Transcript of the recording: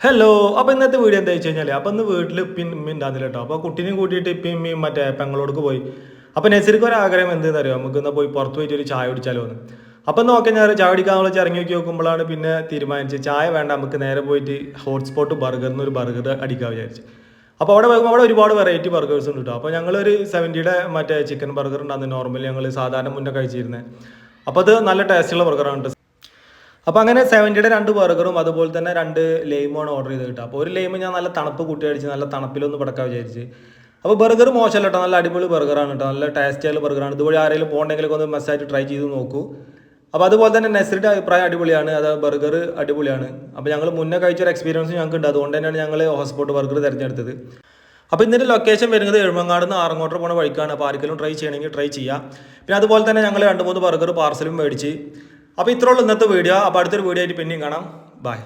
Hello. അപ്പോൾ ഇന്നത്തെ video എന്താ വെച്ച് കഴിഞ്ഞാൽ അപ്പോൾ ഇന്ന് വീട്ടിൽ ഇപ്പം ഉണ്ടാകുന്നില്ല കേട്ടോ. അപ്പോൾ കുട്ടീനെയും കൂട്ടിയിട്ട് ഇപ്പം മറ്റേ പെങ്ങളോടക്ക് പോയി. അപ്പോൾ നസീർക്ക് ഒരു ആഗ്രഹം എന്തെന്ന് അറിയാം, നമുക്ക് ഇന്ന് പോയി പുറത്ത് പോയിട്ട് ഒരു ചായ കുടിച്ചാലോ എന്ന്. അപ്പം നോക്കി ഞാൻ ചായ കുടിക്കാനുള്ള ഇറങ്ങി നോക്കുമ്പോഴാണ് പിന്നെ തീരുമാനിച്ചത് ചായ വേണ്ട, നമുക്ക് നേരെ പോയിട്ട് ഹോട്ട്സ്പോട്ട് ബർഗറിന് ഒരു ബർഗർ അടിക്കാൻ വിചാരിച്ചു. അപ്പോൾ അവിടെ ഒരുപാട് വെറൈറ്റി ബർഗേഴ്സ് ഉണ്ട് കേട്ടോ. അപ്പോൾ ഞങ്ങളൊരു 70യുടെ മറ്റേ ചിക്കൻ ബർഗർ ഉണ്ടാകുന്നത് നോർമലി ഞങ്ങൾ സാധാരണ മുന്നേ കഴിച്ചിരുന്നത്. അപ്പോൾ അത് നല്ല ടേസ്റ്റുള്ള ബർഗറാണ്. അപ്പോൾ അങ്ങനെ 70യുടെ 2 ബർഗറും അതുപോലെ തന്നെ 2 ലൈമാണ് ഓർഡർ ചെയ്ത് കിട്ടുക. അപ്പോൾ ഒരു ലൈം ഞാൻ നല്ല തണുപ്പ് കൂട്ടി അടിച്ച് നല്ല തണുപ്പിലൊന്ന് പടക്കാൻ വിചാരിച്ച്. അപ്പോൾ ബർഗർ മോശമല്ല കേട്ടോ, നല്ല അടിപൊളി ബർഗറാണ് കേട്ടോ, നല്ല ടേസ്റ്റ് ആയുള്ള ബർഗറാണ്. ഇതുവഴി ആരെങ്കിലും പോകണമെങ്കിലൊക്കെ ഒന്ന് മെസ്സായിട്ട് ട്രൈ ചെയ്ത് നോക്കൂ. അപ്പോൾ അതുപോലെ തന്നെ നസറിൻ്റെ അഭിപ്രായം അടിപൊളിയാണ്, അത് ബർഗർ അടിപൊളിയാണ്. അപ്പോൾ ഞങ്ങൾ മുന്നേ കഴിച്ചൊരു എക്സ്പീരിയൻസ് ഞങ്ങൾക്ക് ഉണ്ട്, അതുകൊണ്ട് തന്നെയാണ് ഞങ്ങൾ ഹോട്ട്സ്പോട്ട് ബർഗർ തിരഞ്ഞെടുത്തത്. അപ്പോൾ ഇതിൻ്റെ ലൊക്കേഷൻ വരുന്നത് എഴുമങ്ങാട് നിന്ന് ആറങ്ങോട്ട് പോകുന്ന വഴിക്കാണ്. അപ്പോൾ ആർക്കെങ്കിലും ട്രൈ ചെയ്യണമെങ്കിൽ ട്രൈ ചെയ്യാം. പിന്നെ അതുപോലെ തന്നെ ഞങ്ങൾ 2-3 ബർഗർ പാർസലും മേടിച്ച്. അപ്പോൾ ഇത്രയുള്ള ഇന്നത്തെ വീഡിയോ. അപ്പോൾ അടുത്തൊരു വീഡിയോ ആയിട്ട് പിന്നെയും കാണാം. ബൈ.